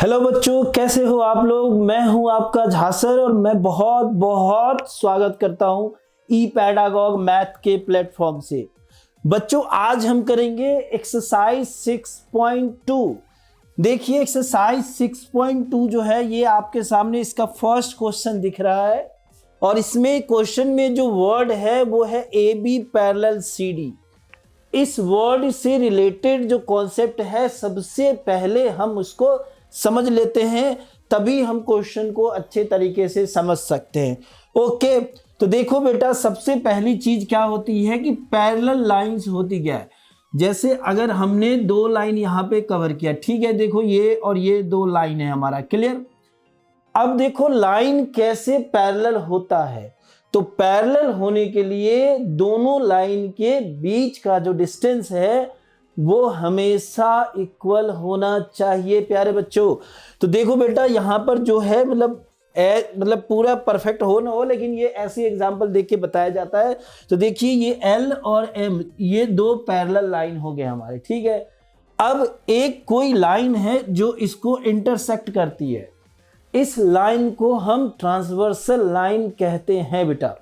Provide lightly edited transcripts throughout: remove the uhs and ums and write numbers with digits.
Hello बच्चों, कैसे हो आप लोग। मैं हूं आपका झासर और मैं बहुत बहुत स्वागत करता हूं ई पैडागॉग मैथ के प्लेटफॉर्म से। बच्चों, आज हम करेंगे एक्सरसाइज 6.2। देखिए, एक्सरसाइज 6.2 जो है ये आपके सामने इसका फर्स्ट क्वेश्चन दिख रहा है और इसमें क्वेश्चन में जो वर्ड है वो है A B parallel C D. इस वर्ड से रिलेटेड जो कॉन्सेप्ट है सबसे पहले हम उसको समझ लेते हैं, तभी हम क्वेश्चन को अच्छे तरीके से समझ सकते हैं। ओके, तो देखो बेटा, सबसे पहली चीज क्या होती है कि पैरेलल लाइंस होती क्या है। जैसे अगर हमने दो लाइन यहाँ पे कवर किया, ठीक है, देखो ये और ये दो लाइन है हमारा, क्लियर। अब देखो लाइन कैसे पैरेलल होता है, तो पैरेलल होने के लिए दोनों लाइन के बीच का जो डिस्टेंस है वो हमेशा इक्वल होना चाहिए प्यारे बच्चों। तो देखो बेटा, यहाँ पर जो है मतलब पूरा परफेक्ट हो ना हो, लेकिन ये ऐसी एग्जांपल देख के बताया जाता है। तो देखिए, ये L और M ये दो पैरेलल लाइन हो गए हमारे, ठीक है। अब एक कोई लाइन है जो इसको इंटरसेक्ट करती है, इस लाइन को हम ट्रांसवर्सल लाइन कहते हैं बेटा।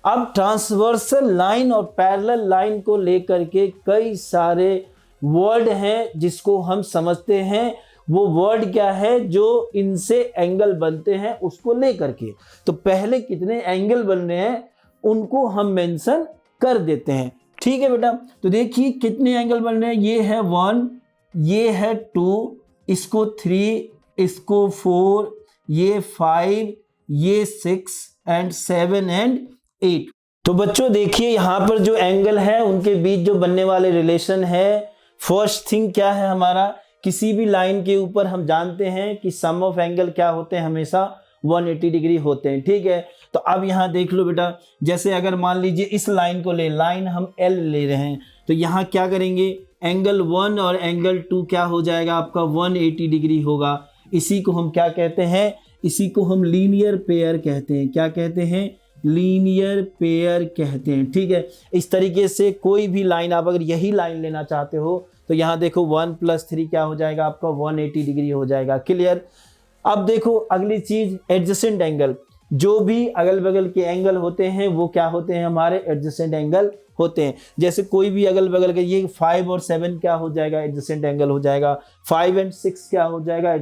अब ट्रांसवर्सल लाइन और पैरेलल लाइन को लेकर के कई सारे वर्ड हैं जिसको हम समझते हैं। वो वर्ड क्या है जो इनसे एंगल बनते हैं उसको लेकर के, तो पहले कितने एंगल बन रहे हैं उनको हम मेंशन कर देते हैं, ठीक है बेटा। तो देखिए कितने एंगल बन रहे हैं, ये है 1, ये है 2, इसको 3, इसको 4, ये 5, ये 6 एंड 7 एंड 8। तो बच्चों देखिए, यहाँ पर जो एंगल है उनके बीच जो बनने वाले रिलेशन है, फर्स्ट थिंग क्या है हमारा, किसी भी लाइन के ऊपर हम जानते हैं कि सम ऑफ एंगल क्या होते हैं, हमेशा 180 डिग्री होते हैं, ठीक है। तो अब यहाँ देख लो बेटा, जैसे अगर मान लीजिए इस लाइन को लाइन हम L ले रहे हैं, तो यहाँ क्या करेंगे, एंगल 1 और एंगल 2 क्या हो जाएगा आपका 180 डिग्री होगा। इसी को हम क्या कहते हैं, इसी को हम लीनियर पेयर कहते हैं। क्या कहते हैं, लीनियर पेयर कहते हैं, ठीक है। इस तरीके से कोई भी लाइन आप अगर यही लाइन लेना चाहते हो तो यहाँ देखो 1 + 3 क्या हो जाएगा आपका 180 डिग्री हो जाएगा, क्लियर। अब देखो अगली चीज, एडजेसेंट एंगल। जो भी अगल बगल के एंगल होते हैं वो क्या होते हैं, हमारे एडजेसेंट एंगल होते हैं। जैसे कोई भी अगल बगल के, ये 5 और 7 क्या हो जाएगा, एडजेसेंट एंगल हो जाएगा। 5 और 6 क्या हो जाएगा,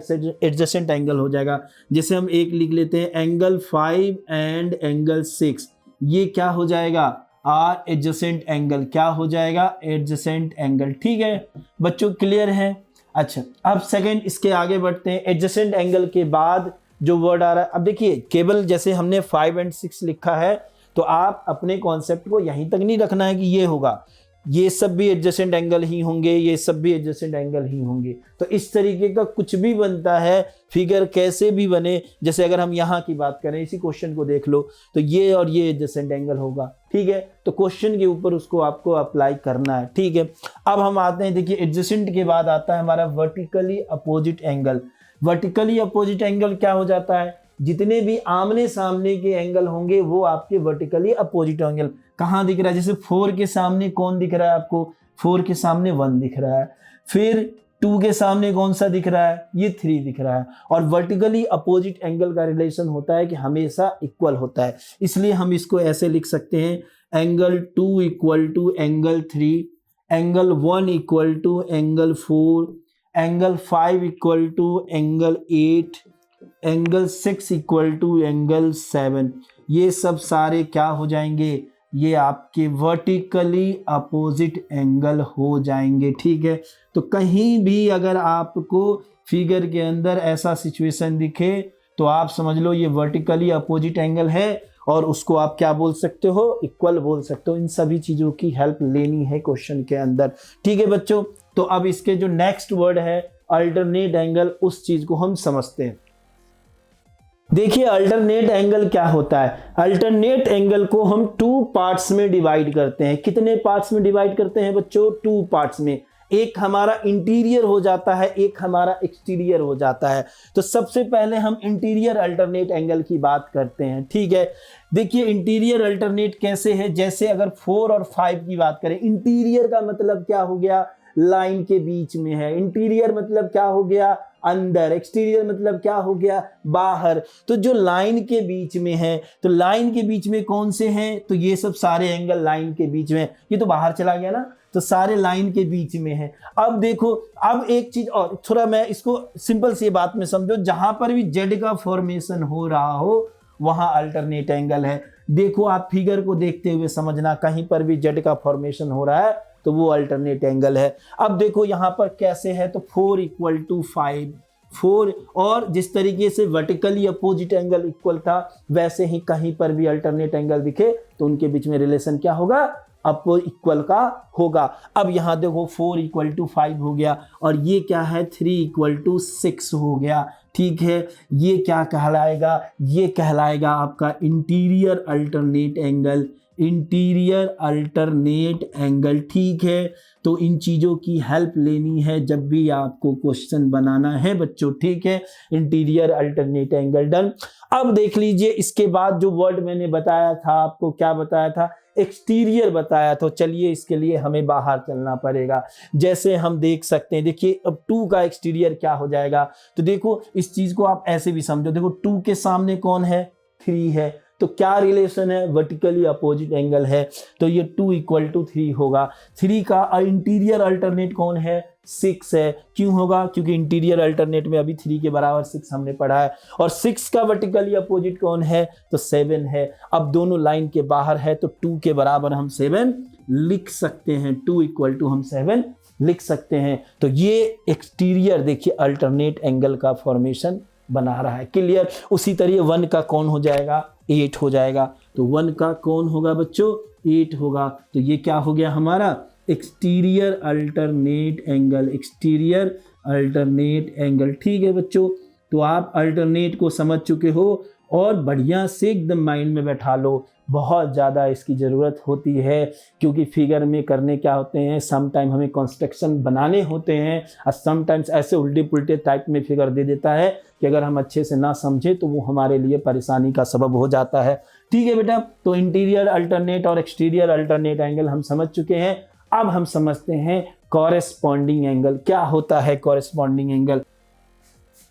एडजेसेंट एंगल हो जाएगा। जैसे हम एक लिख लेते हैं, एंगल 5 एंड एंगल 6, ये क्या हो जाएगा, आर एडजेसेंट एंगल। क्या हो जाएगा, एडजेसेंट एंगल, ठीक है बच्चों, क्लियर है। अच्छा, अब सेकंड इसके आगे बढ़ते हैं। एडजेसेंट एंगल के बाद जो वर्ड आ रहा है, अब देखिए केवल जैसे हमने 5 और 6 लिखा है तो आप अपने कॉन्सेप्ट को यहीं तक नहीं रखना है कि ये होगा, ये सब भी एडजेसेंट एंगल ही होंगे, ये सब भी एडजेसेंट एंगल ही होंगे। तो इस तरीके का कुछ भी बनता है, फिगर कैसे भी बने। जैसे अगर हम यहाँ की बात करें, इसी क्वेश्चन को देख लो, तो ये और ये एडजेसेंट एंगल होगा, ठीक है। तो क्वेश्चन के ऊपर उसको आपको अप्लाई करना है, ठीक है। अब हम आते हैं, देखिए एडजेसेंट के बाद आता है हमारा vertically opposite angle. Vertically opposite angle क्या हो जाता है, जितने भी आमने सामने के एंगल होंगे वो आपके वर्टिकली अपोजिट एंगल। कहाँ दिख रहा है, जैसे 4 के सामने कौन दिख रहा है आपको, 4 के सामने 1 दिख रहा है, फिर 2 के सामने कौन सा दिख रहा है, ये 3 दिख रहा है। और वर्टिकली अपोजिट एंगल का रिलेशन होता है कि हमेशा इक्वल होता है, इसलिए हम इसको ऐसे लिख सकते हैं, angle 2 equal to angle 3, angle 1 equal to angle 4, angle 5 equal to angle 8, angle 6 equal to angle 7। ये सब सारे क्या हो जाएंगे, ये आपके वर्टिकली अपोजिट एंगल हो जाएंगे, ठीक है। तो कहीं भी अगर आपको फिगर के अंदर ऐसा सिचुएशन दिखे तो आप समझ लो ये वर्टिकली अपोजिट एंगल है और उसको आप क्या बोल सकते हो, इक्वल बोल सकते हो। इन सभी चीज़ों की हेल्प लेनी है क्वेश्चन के अंदर, ठीक है बच्चों। तो अब इसके जो नेक्स्ट वर्ड है अल्टरनेट एंगल, उस चीज़ को हम समझते हैं। देखिए अल्टरनेट एंगल क्या होता है, अल्टरनेट एंगल को हम 2 पार्ट्स में डिवाइड करते हैं। कितने पार्ट्स में डिवाइड करते हैं बच्चों, 2 पार्ट्स में। एक हमारा इंटीरियर हो जाता है, एक हमारा एक्सटीरियर हो जाता है। तो सबसे पहले हम इंटीरियर अल्टरनेट एंगल की बात करते हैं, ठीक है। देखिए इंटीरियर अल्टरनेट कैसे है, जैसे अगर 4 और 5 की बात करें, इंटीरियर का मतलब क्या हो गया, लाइन के बीच में है। इंटीरियर मतलब क्या हो गया, अंदर। एक्सटीरियर मतलब क्या हो गया, बाहर। तो जो लाइन के बीच में है, तो लाइन के बीच में कौन से हैं, तो ये सब सारे एंगल लाइन के बीच में। ये तो बाहर चला गया ना, तो सारे लाइन के बीच में है। अब देखो, अब एक चीज और, थोड़ा मैं इसको सिंपल सी बात में समझो, जहां पर भी जेड का फॉर्मेशन हो रहा हो वहां अल्टरनेट एंगल है। देखो आप फिगर को देखते हुए समझना, कहीं पर भी जेड का फॉर्मेशन हो रहा है तो वो अल्टरनेट एंगल है। अब देखो यहां पर कैसे है, तो 4 = 5, 4, और जिस तरीके से वर्टिकली अपोजिट एंगल इक्वल था, वैसे ही कहीं पर भी अल्टरनेट एंगल दिखे तो उनके बीच में रिलेशन क्या होगा, अपोज इक्वल का होगा। अब यहां देखो 4 = 5 हो गया, और ये क्या है, 3 = 6 हो गया। ठीक है, ये क्या कहलाएगा, ये कहलाएगा आपका interior alternate angle. Interior alternate angle, ठीक है। तो इन चीज़ों की हेल्प लेनी है जब भी आपको क्वेश्चन बनाना है बच्चों, ठीक है। Interior alternate angle done. अब देख लीजिए, इसके बाद जो वर्ड मैंने बताया था आपको, क्या बताया था, एक्सटीरियर बताया। तो चलिए इसके लिए हमें बाहर चलना पड़ेगा। जैसे हम देख सकते हैं, देखिए अब 2 का एक्सटीरियर क्या हो जाएगा, तो देखो इस चीज को आप ऐसे भी समझो, देखो 2 के सामने कौन है, 3 है, तो क्या रिलेशन है, वर्टिकली अपोजिट एंगल है, तो ये 2 = 3 होगा। 3 का इंटीरियर अल्टरनेट कौन है, 6 है। क्यों होगा, क्योंकि इंटीरियर अल्टरनेट में अभी 3 के बराबर 6 हमने पढ़ा है। और 6 का वर्टिकली अपोजिट कौन है, तो 7 है। अब दोनों लाइन के बाहर है, तो 2 के बराबर हम 7 लिख सकते हैं, 2 = हम 7 लिख सकते हैं। तो ये एक्सटीरियर देखिए अल्टरनेट एंगल का फॉर्मेशन बना रहा है। क्लियर। उसी तरह 1 का कौन हो जाएगा, 8 हो जाएगा। तो 1 का कौन होगा बच्चों, 8 होगा। तो ये क्या हो गया हमारा, exterior alternate angle. Exterior alternate angle, ठीक है बच्चों। तो आप अल्टरनेट को समझ चुके हो, और बढ़िया से एकदम माइंड में बैठा लो। बहुत ज़्यादा इसकी ज़रूरत होती है, क्योंकि फिगर में करने क्या होते हैं, सम टाइम हमें कंस्ट्रक्शन बनाने होते हैं, और सम टाइम्स ऐसे उल्टे पुल्टे टाइप में फिगर दे देता है कि अगर हम अच्छे से ना समझे तो वो हमारे लिए परेशानी का सबब हो जाता है। ठीक है बेटा, तो इंटीरियर अल्टरनेट और एक्सटीरियर अल्टरनेट एंगल हम समझ चुके हैं। अब हम समझते हैं कॉरेस्पॉन्डिंग एंगल। क्या होता है कॉरेस्पॉन्डिंग एंगल,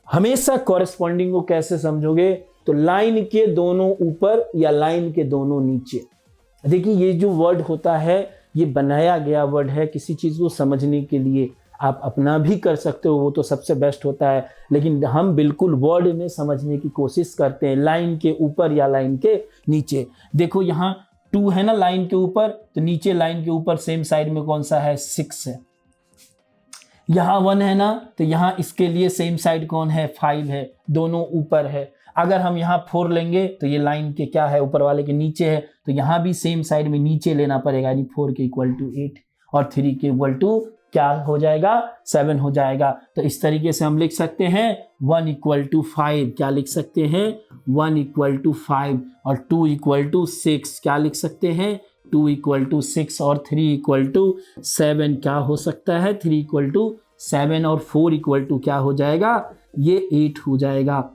हमेशा कॉरेस्पॉन्डिंग को कैसे समझोगे, तो लाइन के दोनों ऊपर या लाइन के दोनों नीचे। देखिए ये जो वर्ड होता है, ये बनाया गया वर्ड है किसी चीज़ को समझने के लिए। आप अपना भी कर सकते हो, वो तो सबसे बेस्ट होता है, लेकिन हम बिल्कुल वर्ड में समझने की कोशिश करते हैं, लाइन के ऊपर या लाइन के नीचे। देखो यहाँ 2 है ना लाइन के ऊपर, तो नीचे लाइन के ऊपर सेम साइड में कौन सा है, 6 है। यहाँ 1 है ना, तो यहाँ इसके लिए सेम साइड कौन है, 5 है, दोनों ऊपर है। अगर हम यहाँ 4 लेंगे तो ये लाइन के क्या है, ऊपर वाले के नीचे है, तो यहाँ भी सेम साइड में नीचे लेना पड़ेगा, यानी 4 के = 8 और 3 के = क्या हो जाएगा, 7 हो जाएगा। तो इस तरीके से हम लिख सकते हैं 1 = 5, क्या लिख सकते हैं, 1 = 5, और 2 = 6, क्या लिख सकते हैं, 2 = 6, और 3 = 7, क्या हो सकता है, 3 = 7, और 4 = क्या हो जाएगा, ये 8 हो जाएगा।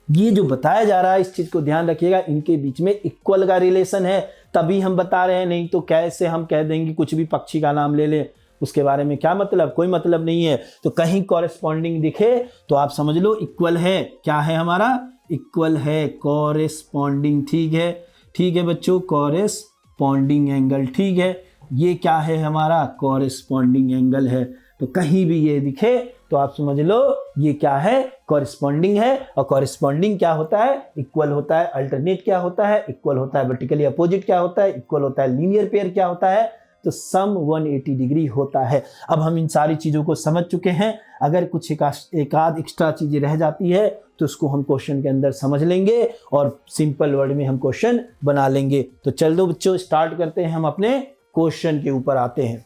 ये जो बताया जा रहा है इस चीज को ध्यान रखिएगा, इनके बीच में इक्वल का रिलेशन है, तभी हम बता रहे हैं, नहीं तो कैसे हम कह देंगे कुछ भी पक्षी का नाम ले ले, उसके बारे में क्या मतलब, कोई मतलब नहीं है। तो कहीं कॉरेस्पॉन्डिंग दिखे तो आप समझ लो इक्वल है। क्या है हमारा, इक्वल है, कॉरेस्पॉन्डिंग। ठीक है, ठीक है बच्चों, कॉरेस्पॉन्डिंग एंगल, ठीक है। ये क्या है हमारा, कॉरेस्पॉन्डिंग एंगल है। तो कहीं भी ये दिखे तो आप समझ लो ये क्या है, कॉरेस्पॉन्डिंग है। और कॉरेस्पॉन्डिंग क्या होता है, इक्वल होता है। अल्टरनेट क्या होता है, इक्वल होता है। वर्टिकली अपोजिट क्या होता है, इक्वल होता है। लीनियर पेयर क्या होता है, तो सम 180 डिग्री होता है। अब हम इन सारी चीज़ों को समझ चुके हैं। अगर कुछ एक आध एक्स्ट्रा चीज़ें रह जाती है तो उसको हम क्वेश्चन के अंदर समझ लेंगे और सिंपल वर्ड में हम क्वेश्चन बना लेंगे। तो चल दो बच्चों, स्टार्ट करते हैं, हम अपने क्वेश्चन के ऊपर आते हैं।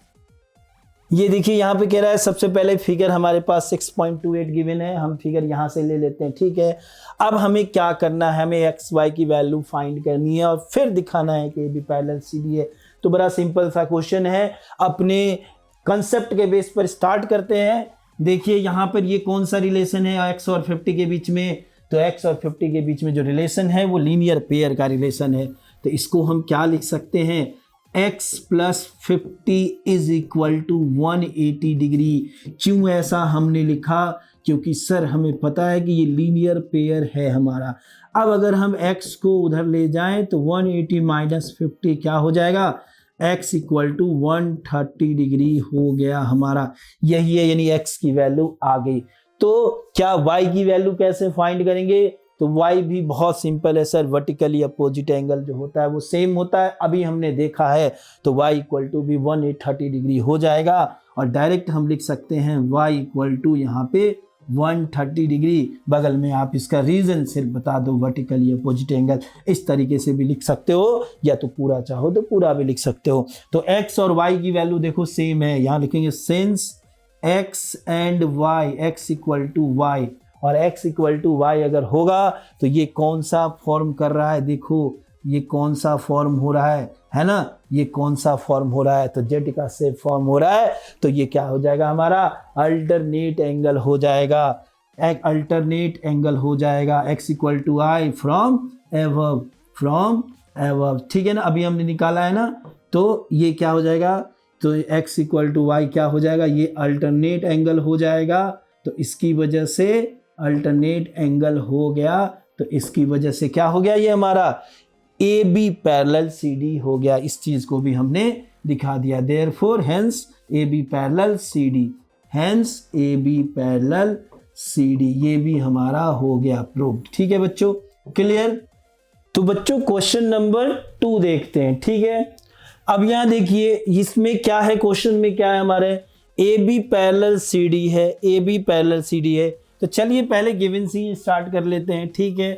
ये देखिए यहाँ पे कह रहा है, सबसे पहले फिगर हमारे पास 6.28 गिवन है, हम फिगर यहाँ से ले लेते हैं। ठीक है, अब हमें क्या करना है, हमें एक्स वाई की वैल्यू फाइंड करनी है और फिर दिखाना है कि ये भी पैरेलल सीधी है। तो बड़ा सिंपल सा क्वेश्चन है, अपने कंसेप्ट के बेस पर स्टार्ट करते हैं। देखिए यहाँ पर ये कौन सा रिलेशन है एक्स और 50 के बीच में, तो एक्स और 50 के बीच में जो रिलेशन है वो लीनियर पेयर का रिलेशन है। तो इसको हम क्या लिख सकते हैं, x plus 50 is equal to 180 degree. क्यों ऐसा हमने लिखा? क्योंकि सर हमें पता है कि ये लीनियर पेयर है हमारा। अब अगर हम x को उधर ले जाएं तो 180 माइनस 50 क्या हो जाएगा? x इक्वल टू 130 डिग्री हो गया हमारा। यही है, यानी x की वैल्यू आ गई। तो क्या y की वैल्यू कैसे फाइंड करेंगे? तो y भी बहुत सिंपल है सर, वर्टिकली अपोजिट एंगल जो होता है वो सेम होता है, अभी हमने देखा है। तो y इक्वल टू भी 130 डिग्री हो जाएगा और डायरेक्ट हम लिख सकते हैं y इक्वल टू यहाँ पे 130 डिग्री। बगल में आप इसका रीजन सिर्फ बता दो, वर्टिकली अपोजिट एंगल। इस तरीके से भी लिख सकते हो या तो पूरा चाहो तो पूरा भी लिख सकते हो। तो x और y की वैल्यू देखो सेम है, यहाँ लिखेंगे since x and y, x equal to y, और x इक्वल टू y अगर होगा तो ये कौन सा फॉर्म कर रहा है? देखो ये कौन सा फॉर्म हो रहा है ना? ये कौन सा फॉर्म हो रहा है? तो z का शेप फॉर्म हो रहा है, तो ये क्या हो जाएगा हमारा? अल्टरनेट एंगल हो जाएगा। एक अल्टरनेट एंगल हो जाएगा x equal to i from above, ठीक है ना? अभी हमने निकाला है ना, तो ये क्या हो जाएगा? तो x इक्वल टू y क्या हो जाएगा? ये अल्टरनेट एंगल हो जाएगा। तो इसकी वजह से अल्टरनेट एंगल हो गया, तो इसकी वजह से क्या हो गया? ये हमारा A B parallel C D हो गया। इस चीज को भी हमने दिखा दिया। Therefore hence A B parallel C D, hence A B parallel C D, ये भी हमारा हो गया प्रूव्ड। ठीक है बच्चों, क्लियर? तो बच्चों क्वेश्चन नंबर 2 देखते हैं। ठीक है, अब यहां देखिए इसमें क्या है, क्वेश्चन में क्या है हमारे? A B parallel C D है, A B parallel C D है। तो चलिए पहले गिवन सी स्टार्ट कर लेते हैं। ठीक है,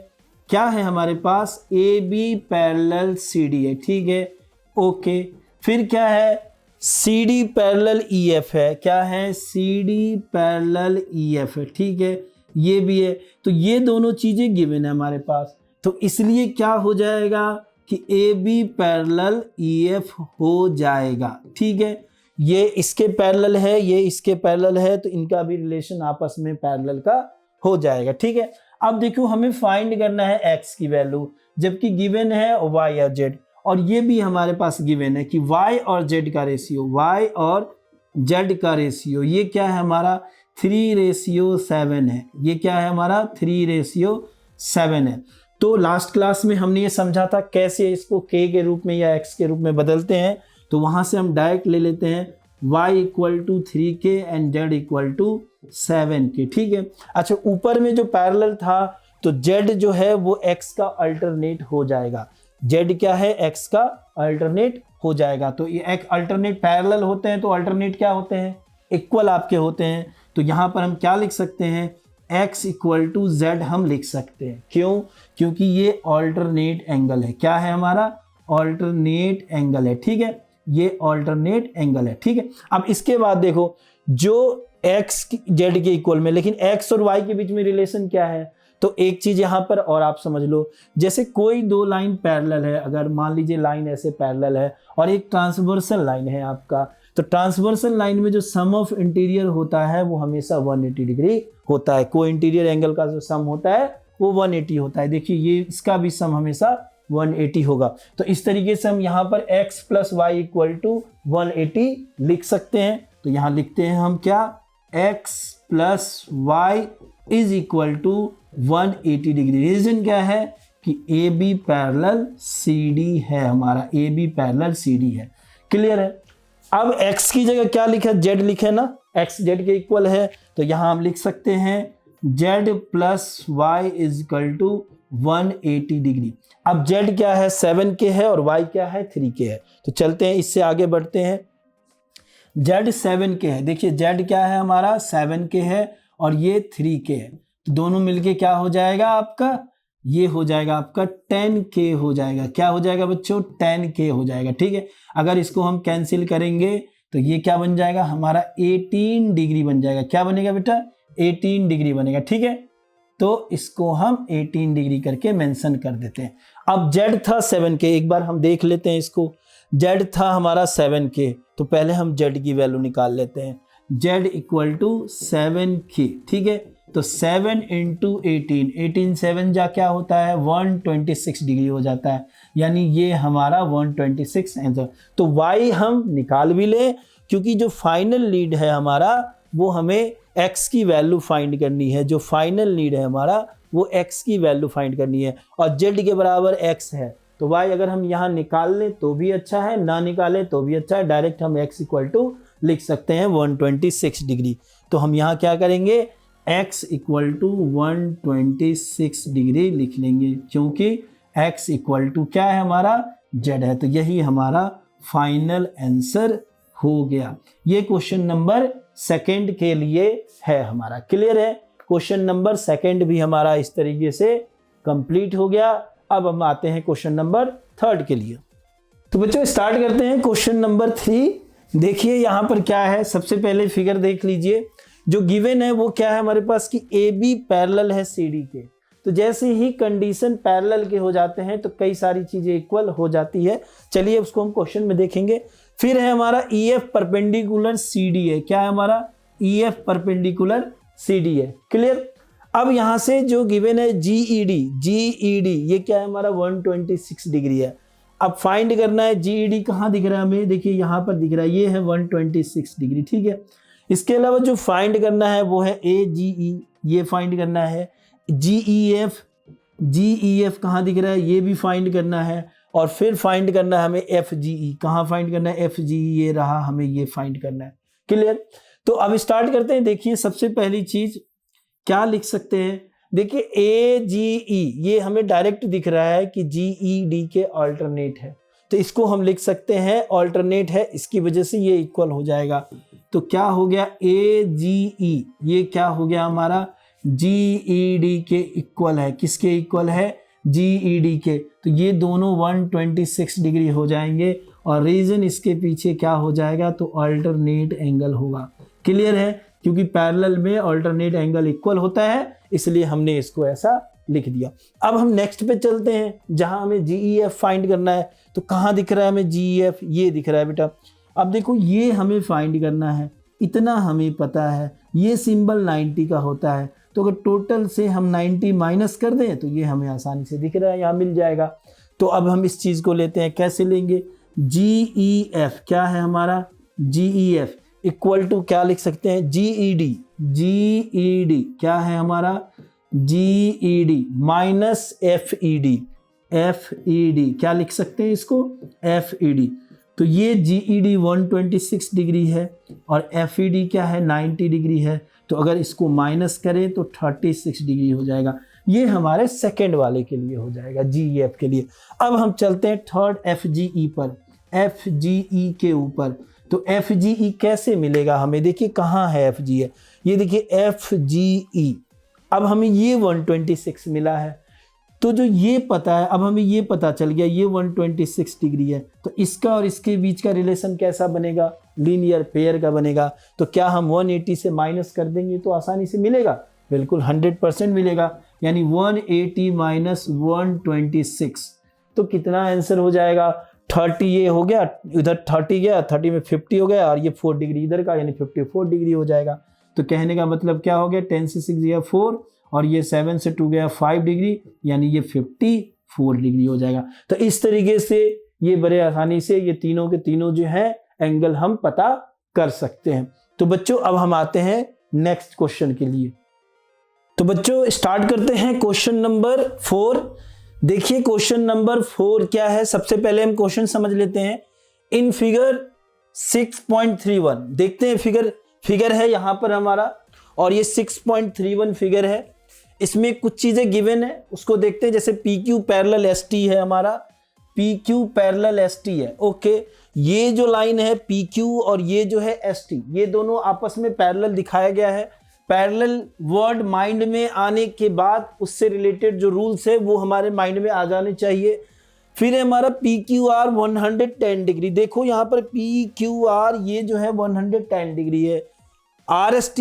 क्या है हमारे पास? A B parallel C D है। ठीक है, ओके। फिर क्या है? C D parallel E F है। क्या है? C D parallel E F है। ठीक है, ये भी है। तो ये दोनों चीजें गिवन है हमारे पास, तो इसलिए क्या हो जाएगा कि A B parallel E F हो जाएगा। ठीक है, ये इसके पैरेलल है, ये इसके पैरेलल है, तो इनका भी रिलेशन आपस में पैरेलल का हो जाएगा। ठीक है, अब देखो हमें फाइंड करना है x की वैल्यू, जबकि गिवन है y और z, और ये भी हमारे पास गिवन है कि y और z का रेशियो, y और z का रेशियो ये क्या है हमारा? 3:7 है। ये क्या है हमारा? 3:7 है। तो लास्ट क्लास में हमने ये समझा था कैसे इसको k के रूप में या x के रूप में बदलते हैं। तो वहां से हम डायरेक्ट ले लेते हैं y equal to 3k and z equal to 7k। ठीक है, अच्छा ऊपर में जो पैरेलल था तो z जो है वो x का अल्टरनेट हो जाएगा। z क्या है? x का अल्टरनेट हो जाएगा। तो ये एक अल्टरनेट पैरेलल होते हैं, तो अल्टरनेट क्या होते हैं? इक्वल आपके होते हैं। तो यहाँ पर हम क्या लिख सकते हैं? x इक्वल टू z हम लिख सकते हैं। क्यों? क्योंकि ये अल्टरनेट एंगल है। क्या है हमारा? अल्टरनेट एंगल है। ठीक है, ये अल्टरनेट एंगल है। ठीक है, अब इसके बाद देखो जो x z के इक्वल में, लेकिन x और y के बीच में रिलेशन क्या है? तो एक चीज यहां पर और आप समझ लो, जैसे कोई दो लाइन पैरेलल है, अगर मान लीजिए लाइन ऐसे पैरेलल है और एक ट्रांसवर्सल लाइन है आपका, तो ट्रांसवर्सल लाइन में जो सम ऑफ इंटीरियर होता है वो हमेशा 180 डिग्री होता है। कोई इंटीरियर एंगल का जो सम होता है वो 180 होता है। देखिए ये इसका भी सम हमेशा 180 होगा। तो इस तरीके से हम यहाँ पर x plus Y equal to 180 लिख सकते हैं। तो यहाँ लिखते हैं हम क्या? x plus Y is equal to 180 degree. Reason क्या है कि A B parallel C D है हमारा, A B parallel C D है। क्लियर है? अब x की जगह क्या लिखा? z लिखे ना, x z के इक्वल है, तो यहाँ हम लिख सकते हैं z plus Y is equal to 180 degree. अब z क्या है? 7k है और y क्या है? 3k है। तो चलते हैं इससे आगे बढ़ते हैं। z 7k है। देखिए z क्या है हमारा? 7k है और ये 3k है। तो दोनों मिलके क्या हो जाएगा आपका? ये हो जाएगा आपका 10k हो जाएगा। क्या हो जाएगा बच्चों? 10k हो जाएगा। ठीक है, अगर इसको हम कैंसिल करेंगे तो ये क्या बन जाएगा हमारा? 18 डिग्री बन जाएगा। क्या बनेगा बेटा? 18 डिग्री बनेगा। ठीक है, तो इसको हम 18 डिग्री करके मेंशन कर देते हैं। अब z था 7k, एक बार हम देख लेते हैं इसको। z था हमारा 7k, तो पहले हम z की वैल्यू निकाल लेते हैं। z equal to 7k। ठीक है, तो 7 इंटू 18, 7 जा क्या होता है? 126 डिग्री हो जाता है। यानी ये हमारा 126 आंसर। तो y हम निकाल भी लें, क्योंकि जो फाइनल नीड है हमारा वो हमें x की वैल्यू फाइंड करनी है। जो फाइनल नीड है हमारा वो x की वैल्यू फाइंड करनी है, और z के बराबर x है। तो y अगर हम यहाँ निकाल लें तो भी अच्छा है, ना निकालें तो भी अच्छा है। डायरेक्ट हम x इक्वल टू लिख सकते हैं 126 डिग्री। तो हम यहाँ क्या करेंगे, x इक्वल टू 126 डिग्री लिख लेंगे, क्योंकि x इक्वल टू क्या है हमारा, z है। तो यही हमारा फाइनल आंसर हो गया। ये क्वेश्चन नंबर सेकंड के लिए है हमारा। क्लियर है? क्वेश्चन नंबर सेकंड भी हमारा इस तरीके से कंप्लीट हो गया। अब हम आते हैं क्वेश्चन नंबर थर्ड के लिए। तो बच्चों स्टार्ट करते हैं क्वेश्चन नंबर 3। देखिए यहाँ पर क्या है, सबसे पहले फिगर देख लीजिए। जो गिवन है वो क्या है हमारे पास कि ए बी पैरेलल है सी डी के। तो जैसे ही कंडीशन पैरेलल के हो जाते हैं तो कई सारी चीजें इक्वल हो जाती है। चलिए उसको हम क्वेश्चन में देखेंगे। फिर है हमारा E F perpendicular C D है। क्या है हमारा, E F perpendicular C D है। क्लियर? अब यहां से जो गिवन है जीईडी, ये क्या है हमारा 126 डिग्री है। अब फाइंड करना है जीईडी, कहाँ दिख रहा है हमें, देखिए यहाँ पर दिख रहा है, ये है 126 डिग्री। ठीक है, इसके अलावा जो फाइंड करना है वो है AGE, ये फाइंड करना है। GEF कहाँ दिख रहा है, ये भी फाइंड करना है। और फिर फाइंड करना है हमें FGE, कहाँ फाइंड करना है, FGE ये रहा, हमें ये फाइंड करना है। क्लियर? तो अब स्टार्ट करते हैं। देखिए सबसे पहली चीज क्या लिख सकते हैं, देखिए AGE ये हमें डायरेक्ट दिख रहा है कि GED के अल्टरनेट है, तो इसको हम लिख सकते हैं अल्टरनेट है, इसकी वजह से ये इक्वल हो जाएगा। तो क्या हो गया, AGE ये क्या हो गया हमारा GED के इक्वल है। किसके इक्वल है, GED के। तो ये दोनों 126 डिग्री हो जाएंगे, और रीजन इसके पीछे क्या हो जाएगा, तो अल्टरनेट एंगल होगा। क्लियर है? क्योंकि पैरेलल में अल्टरनेट एंगल इक्वल होता है, इसलिए हमने इसको ऐसा लिख दिया। अब हम नेक्स्ट पे चलते हैं, जहां हमें GEF फाइंड करना है। तो कहाँ दिख रहा है हमें GEF, ये दिख रहा है बेटा। अब देखो ये हमें फाइंड करना है, इतना हमें पता है, ये सिंबल 90 का होता है। तो अगर टोटल से हम 90 माइनस कर दें तो ये हमें आसानी से दिख रहा है, यहाँ मिल जाएगा। तो अब हम इस चीज़ को लेते हैं, कैसे लेंगे, GEF क्या है हमारा, GEF इक्वल टू क्या लिख सकते हैं, GED क्या है हमारा, GED माइनस FED क्या लिख सकते हैं इसको, FED। तो ये GED 126 डिग्री है और FED क्या है 90 डिग्री है। तो अगर इसको माइनस करें तो 36 डिग्री हो जाएगा। ये हमारे सेकंड वाले के लिए हो जाएगा, GEF के लिए। अब हम चलते हैं थर्ड FGE पर, FGE के ऊपर। तो FGE कैसे मिलेगा हमें, देखिए कहाँ है FGE, ये देखिए FGE। अब हमें ये 126 मिला है, तो जो ये पता है, अब हमें ये पता चल गया ये 126 डिग्री है। तो इसका और इसके बीच का रिलेशन कैसा बनेगा, लीनियर पेयर का बनेगा। तो क्या हम 180 से माइनस कर देंगे तो आसानी से मिलेगा, बिल्कुल 100% मिलेगा। यानी 180 माइनस 126, तो कितना आंसर हो जाएगा, 30 ये हो गया, इधर 30 गया, 30 में 50 हो गया, और ये 4 डिग्री इधर का, यानी 54 डिग्री हो जाएगा। तो कहने का मतलब क्या हो गया, 10 से 6 गया 4, और ये 7 से 2 गया 5 डिग्री, यानी ये 54 डिग्री हो जाएगा। तो इस तरीके से ये बड़े आसानी से ये तीनों के तीनों जो है एंगल हम पता कर सकते हैं। तो बच्चों अब हम आते हैं नेक्स्ट क्वेश्चन के लिए। तो बच्चों स्टार्ट करते हैं क्वेश्चन नंबर 4। देखिए क्वेश्चन नंबर 4 क्या है, सबसे पहले हम क्वेश्चन समझ लेते हैं। इन फिगर 6.31 देखते हैं, फिगर है यहाँ पर हमारा, और ये 6.31 फिगर है। इसमें कुछ चीजें गिवन है, उसको देखते हैं। जैसे PQ पैरेलल ST है हमारा, PQ पैरेलल ST है। ओके, ये जो लाइन है PQ और ये जो है ST, ये दोनों आपस में पैरेलल दिखाया गया है। पैरेलल वर्ड माइंड में आने के बाद उससे रिलेटेड जो रूल्स है वो हमारे माइंड में आ जाने चाहिए। फिर है हमारा PQR 110 डिग्री। देखो यहाँ पर PQR ये जो है 110 डिग्री है। RST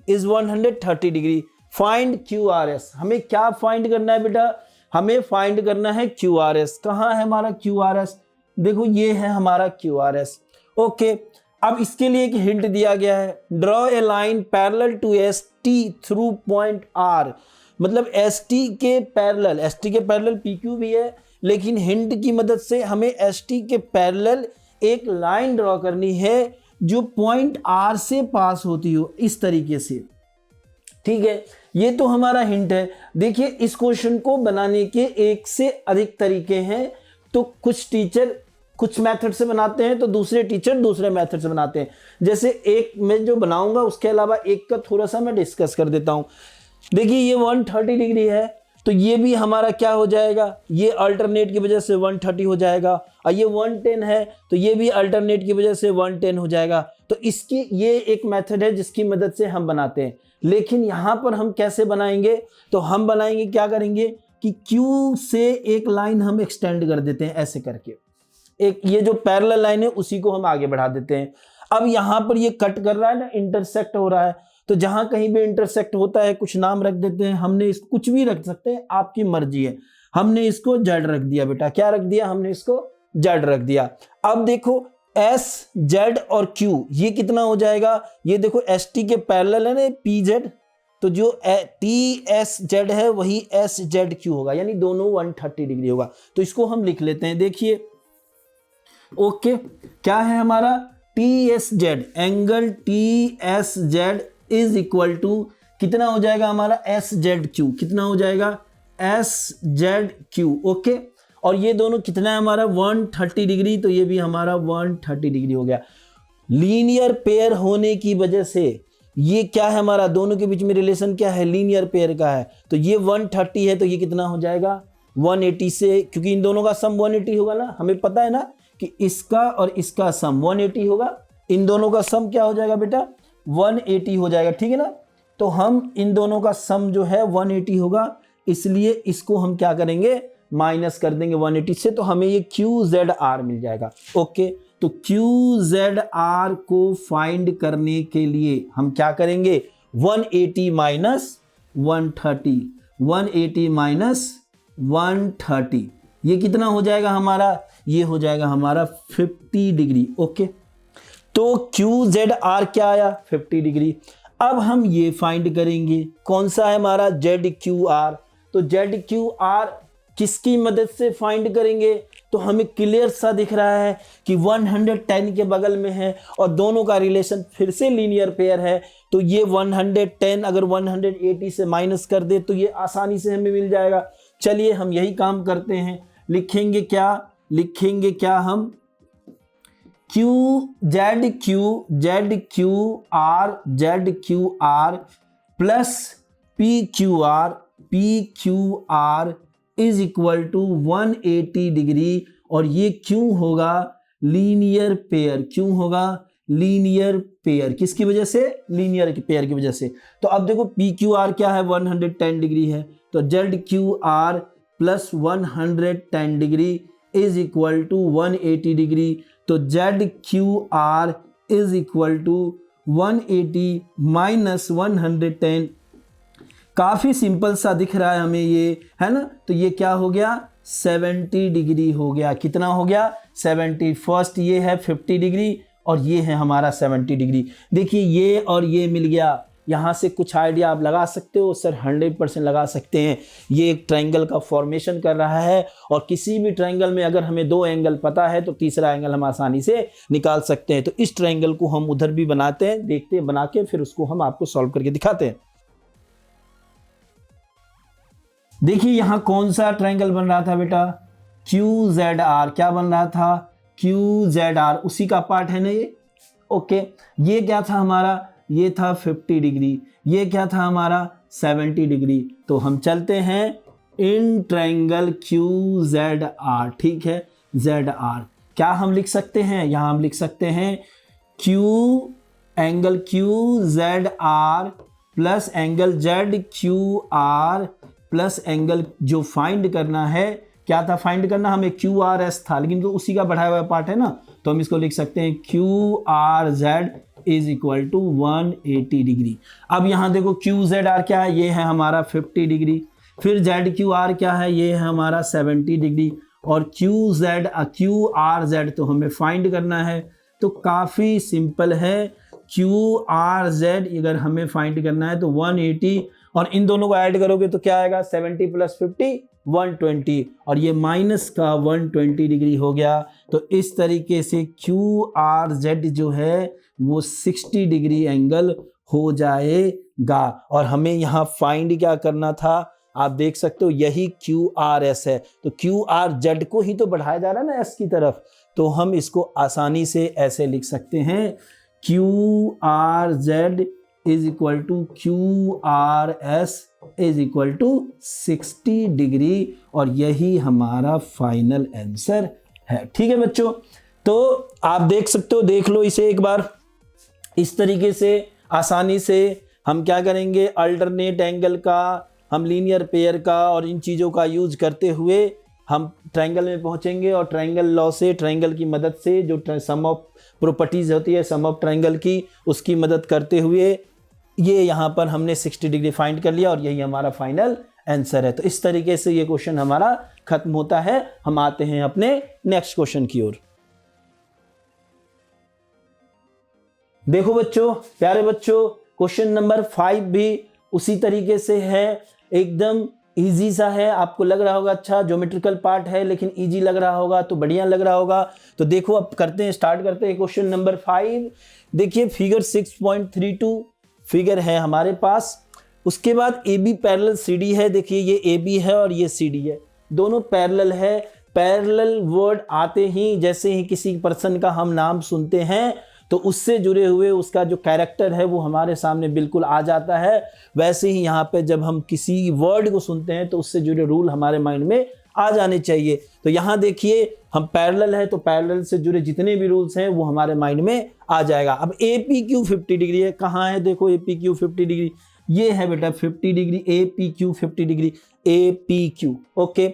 is 130 degree. Find QRS, हमें क्या फाइंड करना है बेटा, हमें फाइंड करना है QRS। कहाँ है हमारा QRS, देखो ये है हमारा QRS। ओके, अब इसके लिए एक हिंट दिया गया है, draw a line parallel to ST through point R। मतलब एसटी के पैरेलल पीक्यू भी है, लेकिन हिंट की मदद से हमें एसटी के पैरेलल एक लाइन ड्रॉ करनी है जो पॉइंट आर से पास होती हो इस तरीके से। ठीक है, ये तो हमारा हिंट है। देखिए इस क्वेश्चन को बनाने के एक से अधिक तरीके हैं, तो कुछ टीचर कुछ मेथड से बनाते हैं तो दूसरे टीचर दूसरे मेथड से बनाते हैं। जैसे एक मैं जो बनाऊंगा उसके अलावा एक का थोड़ा सा मैं डिस्कस कर देता हूं। देखिए ये 130 डिग्री है, तो ये भी हमारा क्या हो जाएगा, ये अल्टरनेट की वजह से 130 हो जाएगा, और ये 110 है तो ये भी अल्टरनेट की वजह से 110 हो जाएगा। तो इसकी ये एक मेथड है जिसकी मदद से हम बनाते हैं। लेकिन यहां पर हम कैसे बनाएंगे, तो हम बनाएंगे क्या करेंगे कि Q से एक लाइन हम एक्सटेंड कर देते हैं ऐसे करके, एक ये जो पैरेलल लाइन है उसी को हम आगे बढ़ा देते हैं। अब यहां पर ये कट कर रहा है ना, इंटरसेक्ट हो रहा है, तो जहां कहीं भी इंटरसेक्ट होता है कुछ नाम रख देते हैं। हमने इस कुछ भी रख सकते हैं, आपकी मर्जी है। हमने इसको जेड रख दिया बेटा, क्या रख दिया, हमने इसको जेड रख दिया। अब देखो एस जेड और क्यू ये कितना हो जाएगा, ये देखो एस टी के पैरेलल है ना पी जेड, तो जो टी एस जेड है वही एस जेड क्यू होगा, यानी दोनों 130 डिग्री होगा। तो इसको हम लिख लेते हैं, देखिए ओके क्या है हमारा T S Z, angle T S Z is equal to कितना हो जाएगा हमारा एस जेड क्यू, कितना हो जाएगा एस जेड क्यू। ओके, और ये दोनों कितना है हमारा 130 डिग्री, तो ये भी हमारा 130 डिग्री हो गया। लीनियर पेयर होने की वजह से ये क्या है हमारा, दोनों के बीच में रिलेशन क्या है, लीनियर पेयर का है। तो ये 130 है तो ये कितना हो जाएगा 180 से, क्योंकि इन दोनों का सम 180 होगा ना, हमें पता है ना कि इसका और इसका सम 180 होगा, इन दोनों का सम क्या हो जाएगा बेटा 180 हो जाएगा। ठीक है ना, तो हम इन दोनों का सम जो है 180 होगा, इसलिए इसको हम क्या करेंगे माइनस कर देंगे 180 से, तो हमें ये क्यू जेड आर मिल जाएगा। ओके, तो क्यू जेड आर को फाइंड करने के लिए हम क्या करेंगे 180 माइनस 130, 180 माइनस 130 ये कितना हो जाएगा हमारा, ये हो जाएगा हमारा 50 डिग्री। ओके, तो क्यू जेड आर क्या आया 50 डिग्री। अब हम ये फाइंड करेंगे कौन सा है हमारा जेड क्यू आर, तो जेड क्यू आर किसकी मदद से फाइंड करेंगे, तो हमें क्लियर सा दिख रहा है कि 110 के बगल में है और दोनों का रिलेशन फिर से लीनियर पेयर है, तो ये 110 अगर 180 से माइनस कर दे तो ये आसानी से हमें मिल जाएगा। चलिए हम यही काम करते हैं, लिखेंगे क्या हम Z Q R plus P Q R is equal to 180 degree, और ये क्यों होगा लीनियर पेयर, क्यों होगा लीनियर पेयर, किसकी वजह से लीनियर पेयर की वजह से। तो अब देखो पी क्यू आर क्या है 110 डिग्री है, तो Z Q R plus 110 degree is equal to 180 degree, तो Z Q R is equal to 180 minus 110। काफी सिंपल सा दिख रहा है हमें ये, है ना, तो ये क्या हो गया 70 डिग्री हो गया। कितना हो गया 70, फर्स्ट ये है 50 डिग्री और ये है हमारा 70 डिग्री। देखिए ये और ये मिल गया, यहाँ से कुछ आइडिया आप लगा सकते हो सर, 100% लगा सकते हैं। ये एक ट्रायंगल का फॉर्मेशन कर रहा है, और किसी भी ट्रायंगल में अगर हमें 2 एंगल पता है तो तीसरा एंगल हम आसानी से निकाल सकते हैं। तो इस ट्रायंगल को हम उधर भी बनाते हैं, देखते हैं बना के, फिर उसको हम आपको सॉल्व करके दिखाते हैं। देखिए यहाँ कौन सा ट्रायंगल बन रहा था बेटा, क्यू जेड आर, क्या बन रहा था क्यू जेड आर, उसी का पार्ट है ना ये। ओके, ये क्या था हमारा, ये था 50 डिग्री, ये क्या था हमारा 70 डिग्री। तो हम चलते हैं in triangle Q Z R, ठीक है, जेड आर क्या हम लिख सकते हैं, यहाँ हम लिख सकते हैं angle Q Z R plus angle Z Q R plus angle जो फाइंड करना है, क्या था फाइंड करना हमें क्यू आर एस था, लेकिन तो उसी का बढ़ाया हुआ पार्ट है ना, तो हम इसको लिख सकते हैं Q R Z is equal to 180 degree. अब यहाँ देखो क्यू जेड आर क्या है, ये है हमारा 50 डिग्री, फिर जेड क्यू आर क्या है, ये है हमारा 70 डिग्री, और क्यू आर जेड तो हमें फाइंड करना है। तो काफ़ी सिंपल है, क्यू आर जेड अगर हमें फाइंड करना है तो 180, और इन दोनों को ऐड करोगे तो क्या आएगा 70 + 50 120 और ये माइनस का 120 डिग्री हो गया। तो इस तरीके से QRZ जो है वो 60 डिग्री एंगल हो जाएगा। और हमें यहाँ फाइंड क्या करना था, आप देख सकते हो यही QRS है, तो QRZ को ही तो बढ़ाया जा रहा है ना S की तरफ, तो हम इसको आसानी से ऐसे लिख सकते हैं QRZ = QRS = 60 डिग्री और यही हमारा फाइनल आंसर है। ठीक है बच्चों, तो आप देख सकते हो, देख लो इसे एक बार। इस तरीके से आसानी से हम क्या करेंगे, अल्टरनेट एंगल का, हम लीनियर पेयर का और इन चीज़ों का यूज करते हुए हम ट्रायंगल में पहुंचेंगे और ट्रायंगल लॉ से, ट्रायंगल की मदद से, जो सम ऑफ प्रॉपर्टीज होती है सम ऑफ ट्रायंगल की, उसकी मदद करते हुए ये यहाँ पर हमने 60 डिग्री फाइंड कर लिया और यही हमारा फाइनल आंसर है। तो इस तरीके से ये क्वेश्चन हमारा खत्म होता है। हम आते हैं अपने नेक्स्ट क्वेश्चन की ओर। देखो बच्चों, प्यारे बच्चों, क्वेश्चन नंबर 5 भी उसी तरीके से है, एकदम इजी सा है। आपको लग रहा होगा अच्छा ज्योमेट्रिकल पार्ट है लेकिन इजी लग रहा होगा, तो बढ़िया लग रहा होगा। तो देखो अब करते हैं, स्टार्ट करते हैं क्वेश्चन नंबर 5। देखिए फिगर 6.32 फिगर है हमारे पास। उसके बाद AB पैरेलल CD है। देखिए ये AB है और ये CD है, दोनों पैरेलल है। पैरेलल वर्ड आते ही, जैसे ही किसी पर्सन का हम नाम सुनते हैं तो उससे जुड़े हुए उसका जो कैरेक्टर है वो हमारे सामने बिल्कुल आ जाता है। वैसे ही यहाँ पे जब हम किसी वर्ड को सुनते हैं तो उससे जुड़े रूल हमारे माइंड में आ जाने चाहिए। तो यहाँ देखिए हम पैरेलल है तो पैरेलल से जुड़े जितने भी रूल्स हैं वो हमारे माइंड में आ जाएगा। अब APQ 50 डिग्री है, कहाँ है देखो APQ 50 डिग्री, ये है बेटा 50 degree, APQ 50 degree, APQ okay.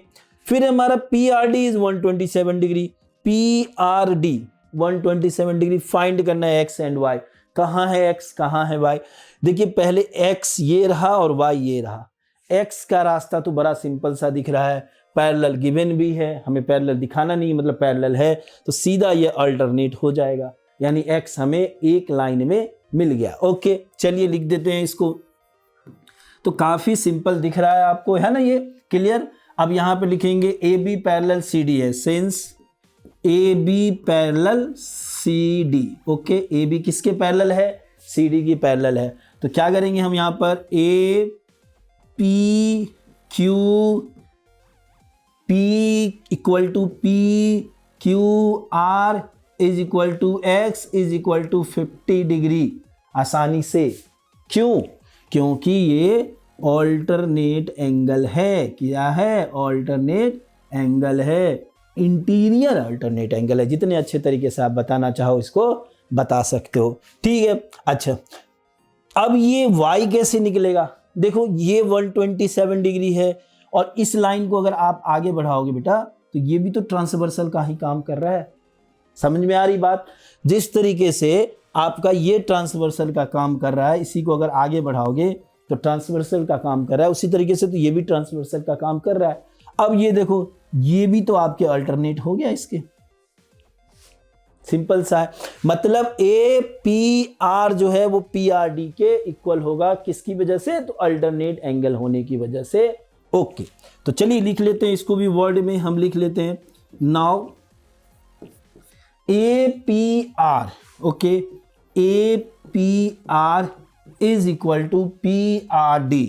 फिर हमारा PRD is 127 degree, PRD 127 degree find करना है x एंड y। कहाँ है x, कहाँ है y? देखिए पहले x ये रहा और y ये रहा। x का रास्ता तो बड़ा सिंपल सा दिख रहा है, पैरेलल गिवन भी है, हमें पैरेलल दिखाना नहीं, मतलब पैरेलल है तो सीधा ये अल्टरनेट हो जाएगा, यानी x हमें एक लाइन में मिल गया। ओके चलिए लिख देते हैं इसको। तो काफी सिंपल दिख रहा है आपको, है ना ये क्लियर। अब यहाँ पे लिखेंगे AB पैरेलल CD है, since AB parallel CD, okay AB किसके पैरेलल है, CD की पैरेलल है। तो क्या करेंगे हम यहाँ पर APQ P = PQR = X = 50 degree आसानी से। क्यों? क्योंकि ये ऑल्टरनेट एंगल है। क्या है? ऑल्टरनेट एंगल है, इंटीरियर अल्टरनेट एंगल है। जितने अच्छे तरीके से आप बताना चाहो इसको बता सकते हो, ठीक है। अच्छा अब ये y कैसे निकलेगा? देखो ये 127 डिग्री है और इस लाइन को अगर आप आगे बढ़ाओगे बेटा तो ये भी तो ट्रांसवर्सल का ही काम कर रहा है। समझ में आ रही बात? जिस तरीके से आपका ये ट्रांसवर्सल का काम कर रहा है, इसी को अगर आगे बढ़ाओगे तो ट्रांसवर्सल का काम कर रहा है, उसी तरीके से तो ये भी ट्रांसवर्सल का काम कर रहा है। अब ये देखो ये भी तो आपके अल्टरनेट हो गया इसके, सिंपल सा है। मतलब APR जो है वो PRD के इक्वल होगा, किसकी वजह से? तो अल्टरनेट एंगल होने की वजह से। ओके तो चलिए लिख लेते हैं इसको भी, वर्ड में हम लिख लेते हैं। Now APR, okay APR is equal to PRD।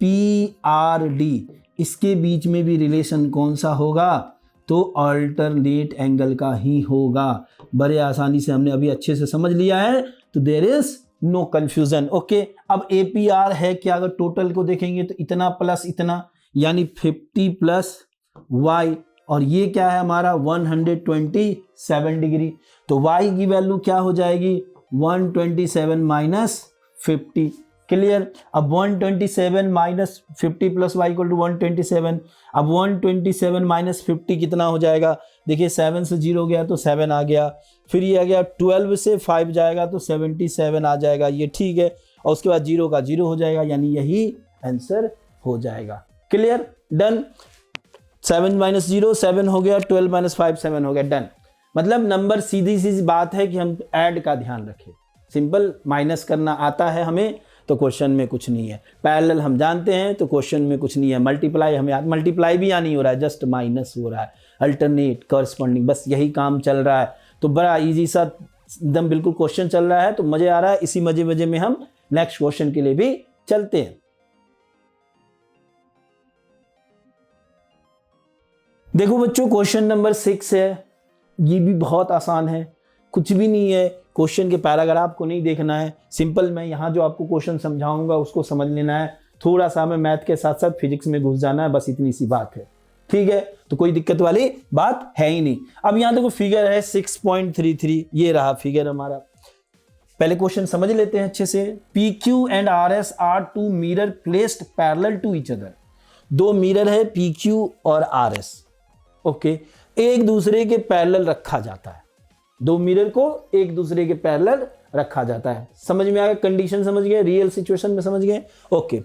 PRD इसके बीच में भी रिलेशन कौन सा होगा? तो अल्टरनेट एंगल का ही होगा। बड़े आसानी से हमने अभी अच्छे से समझ लिया है, तो there is no confusion. Okay अब APR है क्या? अगर टोटल को देखेंगे तो इतना प्लस इतना, यानी 50 + y, और ये क्या है हमारा 127 डिग्री। तो y की वैल्यू क्या हो जाएगी? 127 - 50। क्लियर? अब 127 - 50 + y = 127। अब 127 - 50 कितना हो जाएगा? देखिए 7 से 0 गया तो 7 आ गया, फिर ये आ गया 12 से 5 जाएगा तो 77 आ जाएगा, ये ठीक है। और उसके बाद 0 का 0 हो जाएगा, यानी यही आंसर हो जाएगा। क्लियर? डन। 7 - 0 7 हो गया, 12 - 5 7 हो गया, डन। मतलब नंबर सीधी सी बात है कि हम ऐड का ध्यान रखें। सिंपल माइनस करना आता है हमें, तो क्वेश्चन में कुछ नहीं है, पैरेलल हम जानते हैं तो क्वेश्चन में कुछ नहीं है, मल्टीप्लाई हमें मल्टीप्लाई भी यहाँ नहीं हो रहा है, जस्ट माइनस हो रहा है, अल्टरनेट करस्पॉन्डिंग, बस यही काम चल रहा है। तो बड़ा इजी सा एकदम बिल्कुल क्वेश्चन चल रहा है, तो मजे आ रहा है। इसी मजे में हम नेक्स्ट क्वेश्चन के लिए भी चलते हैं। देखो बच्चों, क्वेश्चन नंबर 6 है, ये भी बहुत आसान है, कुछ भी नहीं है, क्वेश्चन के पैराग्राफ को नहीं देखना है, सिंपल मैं यहाँ जो आपको क्वेश्चन समझाऊंगा उसको समझ लेना है, थोड़ा सा हमें मैथ के साथ साथ फिजिक्स में घुस जाना है, बस इतनी सी बात है, ठीक है। तो कोई दिक्कत वाली बात है ही नहीं। अब यहाँ देखो फिगर है 6.33, ये रहा फिगर हमारा। पहले क्वेश्चन समझ लेते हैं अच्छे से। PQ and RS are two mirror placed parallel to each other. दो मिरर है PQ और RS, ओके, एक दूसरे के पैरेलल रखा जाता है, दो मिरर को एक दूसरे के पैरेलल रखा जाता है। समझ में आ गया, कंडीशन समझ गए, रियल सिचुएशन में समझ गए, okay.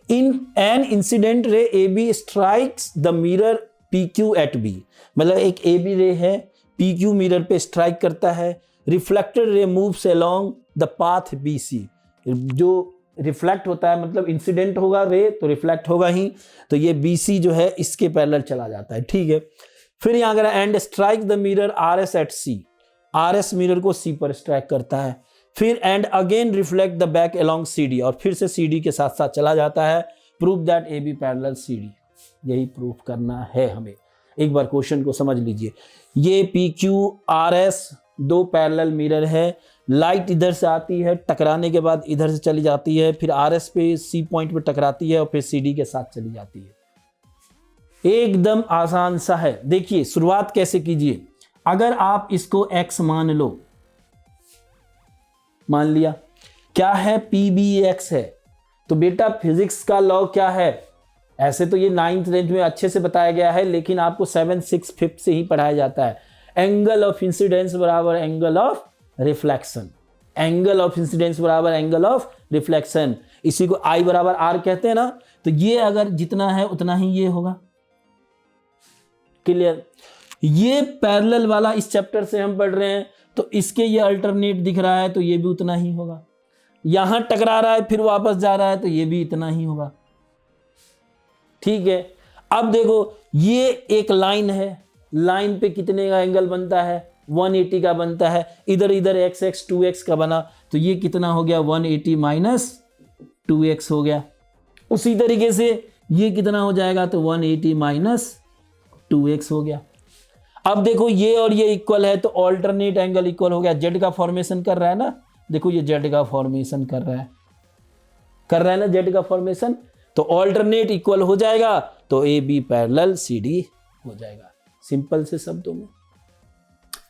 In an incident ray AB strikes the mirror PQ at B, मतलब एक AB रे है, PQ मिरर पे स्ट्राइक करता है, reflected ray moves along the path BC, जो रिफ्लेक्ट होता है मतलब इंसिडेंट होगा रे तो रिफ्लेक्ट होगा ही, तो ये BC जो है इसके पैरेलल चला जाता है, ठीक है। फिर यहाँ अगर and strike the mirror RS at C, RS mirror को C पर स्ट्राइक करता है, फिर and again reflect the back along CD, और फिर से CD के साथ साथ चला जाता है। Prove that AB parallel CD, यही प्रूफ करना है हमें। एक बार क्वेश्चन को समझ लीजिए, ये PQ RS दो पैरेलल मिरर है, लाइट इधर से आती है, टकराने के बाद इधर से चली जाती है, फिर RS पे C पॉइंट पे टकराती है और फिर CD के साथ चली जाती है। एकदम आसान सा है। देखिए शुरुआत कैसे कीजिए, अगर आप इसको x मान लो, मान लिया क्या है PBX है, तो बेटा फिजिक्स का लॉ क्या है, ऐसे तो ये 9th 10th में अच्छे से बताया गया है, लेकिन आपको 7th 6th 5th से ही पढ़ाया जाता है। एंगल ऑफ इंसिडेंस बराबर angle of reflection, angle of incidence बराबर एंगल ऑफ रिफ्लेक्शन, इसी को I बराबर R कहते हैं ना। तो ये अगर जितना है उतना ही ये होगा, क्लियर। ये पैरेलल वाला इस चैप्टर से हम पढ़ रहे हैं, तो इसके ये अल्टरनेट दिख रहा है तो ये भी उतना ही होगा, यहां टकरा रहा है फिर वापस जा रहा है तो ये भी इतना ही होगा, ठीक है। अब देखो ये एक लाइन है, लाइन पे कितने का एंगल बनता है, 180 का बनता है, इधर इधर x 2x का बना, तो ये कितना हो गया 180 माइनस 2x हो गया। उसी तरीके से ये कितना हो जाएगा, तो 180 माइनस 2x हो गया। अब देखो ये और ये इक्वल है तो ऑल्टरनेट एंगल इक्वल हो गया, जेड का फॉर्मेशन कर रहा है ना, देखो ये जेड का फॉर्मेशन कर रहा है ना जेड का फॉर्मेशन, तो ऑल्टरनेट इक्वल हो जाएगा, तो AB पैरेलल CD हो जाएगा, सिंपल से शब्दों में।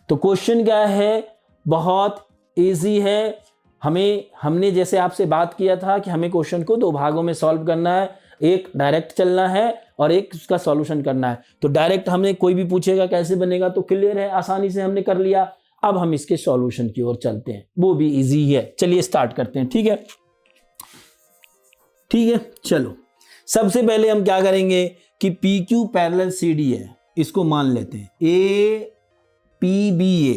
तो क्वेश्चन क्या है, बहुत इजी है। हमने जैसे आपसे बात किया था कि हमें क्वेश्चन को दो भागों में सॉल्व करना है, एक डायरेक्ट चलना है और एक उसका सॉल्यूशन करना है। तो डायरेक्ट हमने कोई भी पूछेगा कैसे बनेगा तो क्लियर है, आसानी से हमने कर लिया। अब हम इसके सॉल्यूशन की ओर चलते हैं, वो भी इजी है। चलिए स्टार्ट करते हैं, ठीक है, चलो सबसे पहले हम क्या करेंगे कि PQ पैरेलल CD है, इसको मान लेते हैं PBA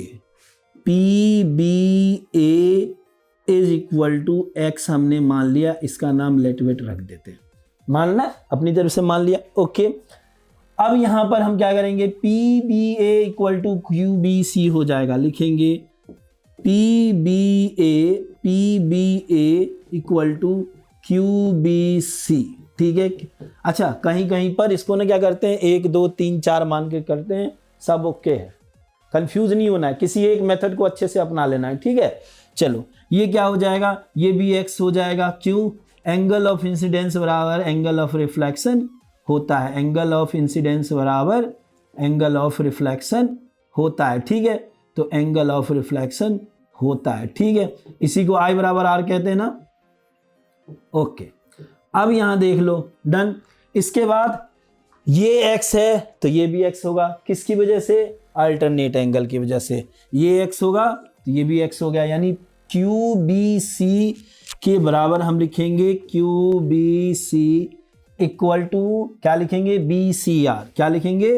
is equal to x हमने मान लिया, इसका नाम लेट वेट रख देते हैं, मानना अपनी तरफ से मान लिया, ओके। अब यहां पर हम क्या करेंगे, PBA इक्वल टू QBC हो जाएगा, लिखेंगे PBA इक्वल टू QBC, ठीक है। अच्छा कहीं कहीं पर इसको ना क्या करते हैं 1 2 3 4 मान के करते हैं, सब ओके है, कंफ्यूज नहीं होना है, किसी एक मेथड को अच्छे से अपना लेना है, ठीक है। चलो ये क्या हो जाएगा, ये भी x हो जाएगा, क्यों, एंगल ऑफ इंसिडेंस बराबर एंगल ऑफ रिफ्लेक्शन होता है, एंगल ऑफ इंसिडेंस बराबर एंगल ऑफ रिफ्लेक्शन होता है, ठीक है। तो एंगल ऑफ रिफ्लेक्शन होता है, ठीक है, इसी को I बराबर R कहते हैं ना, ओके। अब यहां देख लो, डन। इसके बाद ये x है तो ये भी x होगा, किसकी वजह से, अल्टरनेट एंगल की वजह से, ये x होगा तो ये भी x हो गया, यानी QBC के बराबर हम लिखेंगे QBC इक्वल टू क्या लिखेंगे, BCR, क्या लिखेंगे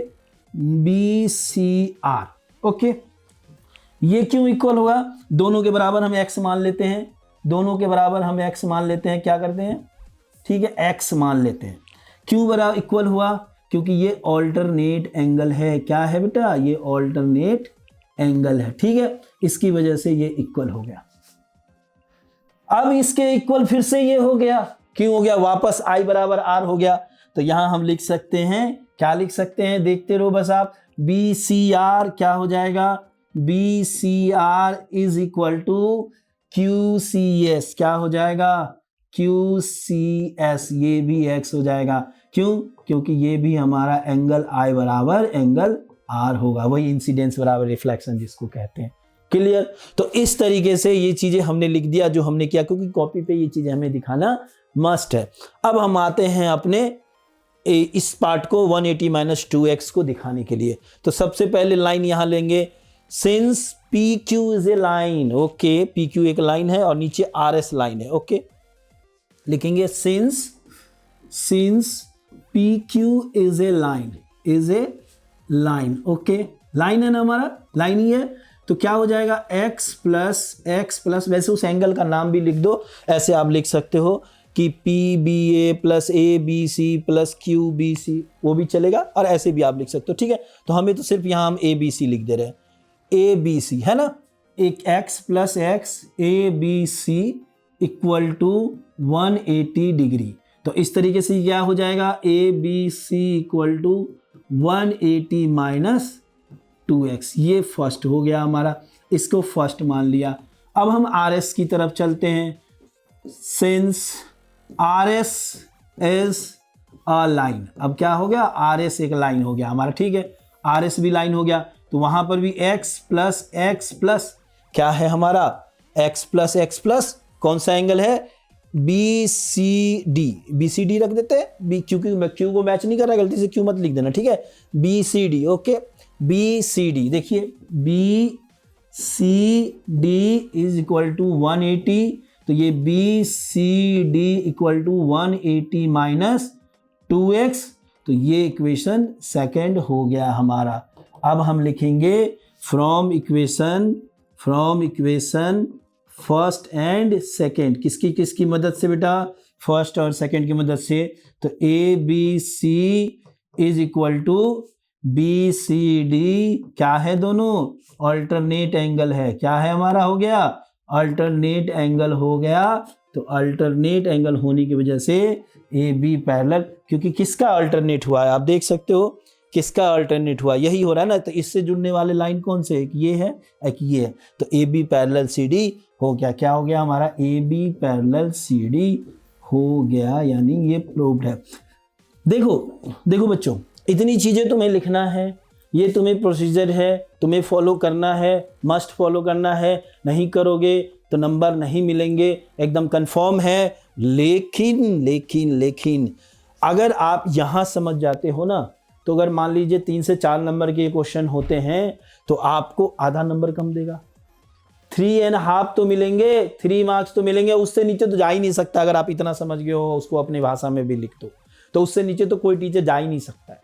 BCR, ओके। ये क्यों इक्वल होगा, दोनों के बराबर हम x मान लेते हैं, दोनों के बराबर हम x मान लेते हैं, क्या करते हैं, ठीक है, x मान लेते हैं। क्यों बराबर इक्वल हुआ, क्योंकि ये ऑल्टरनेट एंगल है। क्या है बेटा, ये ऑल्टरनेट एंगल है, ठीक है, इसकी वजह से ये इक्वल हो गया। अब इसके इक्वल फिर से ये हो गया, क्यों हो गया, वापस I बराबर R हो गया। तो यहां हम लिख सकते हैं, क्या लिख सकते हैं, देखते रहो बस आप, BCR क्या हो जाएगा, BCR is equal to QCS, क्या हो जाएगा, QCS, ये भी x हो जाएगा। क्यों, क्योंकि ये भी हमारा एंगल I बराबर एंगल R होगा, वही इंसिडेंस बराबर रिफ्लेक्शन जिसको कहते हैं। क्लियर। तो इस तरीके से ये चीजें हमने लिख दिया जो हमने किया, क्योंकि कॉपी पे ये चीजें हमें दिखाना मस्ट है। अब हम आते हैं अपने इस पार्ट को 180 - 2x को दिखाने के लिए। तो सबसे पहले लाइन यहां लेंगे, since PQ is a line, okay, PQ एक लाइन है और नीचे RS लाइन है, ओके, लिखेंगे since PQ is a line, okay, line है ना, हमारा लाइन ही है। तो क्या हो जाएगा, x प्लस, वैसे उस एंगल का नाम भी लिख दो, ऐसे आप लिख सकते हो कि PBA plus ABC plus QBC, वो भी चलेगा, और ऐसे भी आप लिख सकते हो, ठीक है। तो हमें तो सिर्फ यहाँ हम ABC लिख दे रहे हैं, ABC है ना, एक x plus x ABC equal to 180 degree. तो इस तरीके से क्या हो जाएगा, ABC equal to 180 minus 2x, ये फर्स्ट हो गया हमारा, इसको फर्स्ट मान लिया। अब हम RS की तरफ चलते हैं, since RS is a line, अब क्या हो गया, RS एक लाइन हो गया हमारा, ठीक है, RS भी लाइन हो गया। तो वहां पर भी x प्लस क्या है हमारा, x प्लस कौन सा एंगल है, BCD रख देते हैं, क्योंकि मैं Q को मैच नहीं कर रहा, गलती से Q मत लिख देना, ठीक है, BCD, ओके, BCD, देखिए BCD इज इक्वल टू 180, तो ये BCD equal to 180 minus 2x, तो ये इक्वेशन सेकंड हो गया हमारा। अब हम लिखेंगे from equation first and second, किसकी मदद से बेटा, फर्स्ट और सेकंड की मदद से। तो ABC is equal to BCD, क्या है, दोनों अल्टरनेट एंगल है, क्या है हमारा, हो गया अल्टरनेट एंगल हो गया। तो अल्टरनेट एंगल होने की वजह से AB पैरेलल, क्योंकि किसका अल्टरनेट हुआ है, आप देख सकते हो किसका अल्टरनेट हुआ, यही हो रहा है ना। तो इससे जुड़ने वाले लाइन कौन से, एक ये है एक ये है, तो AB पैरेलल CD हो गया, क्या हो गया हमारा, AB पैरेलल CD हो गया, यानी ये प्रूव्ड है। देखो बच्चों, इतनी चीजें तुम्हें लिखना है, ये तुम्हें प्रोसीजर है, तुम्हें फॉलो करना है, मस्ट फॉलो करना है, नहीं करोगे तो नंबर नहीं मिलेंगे, एकदम कंफर्म है। लेकिन अगर आप यहाँ समझ जाते हो ना, तो अगर मान लीजिए 3 से 4 नंबर के क्वेश्चन होते हैं तो आपको आधा नंबर कम देगा, 3.5 तो मिलेंगे, 3 मार्क्स तो मिलेंगे, उससे नीचे तो जा ही नहीं सकता। अगर आप इतना समझ गए हो, उसको अपनी भाषा में भी लिख दो, तो उससे नीचे तो कोई टीचर जा ही नहीं सकता है,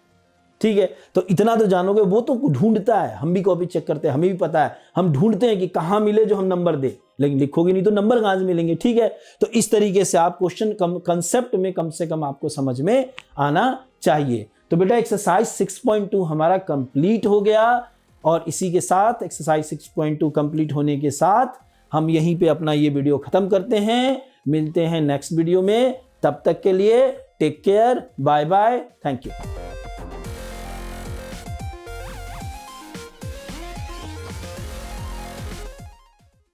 ठीक है। तो इतना तो जानोगे, वो तो ढूंढता है, हम भी कॉपी चेक करते हैं, हमें भी पता है, हम ढूंढते हैं कि कहाँ मिले जो हम नंबर दे, लेकिन लिखोगे नहीं तो नंबर कहाँ से मिलेंगे, ठीक है। तो इस तरीके से आप क्वेश्चन कंसेप्ट में कम से कम आपको समझ में आना चाहिए। तो बेटा एक्सरसाइज 6.2 हमारा कंप्लीट हो गया, और इसी के साथ एक्सरसाइज 6.2 कंप्लीट होने के साथ हम यहीं पे अपना ये वीडियो खत्म करते हैं। मिलते हैं नेक्स्ट वीडियो में, तब तक के लिए take care, bye bye, thank you.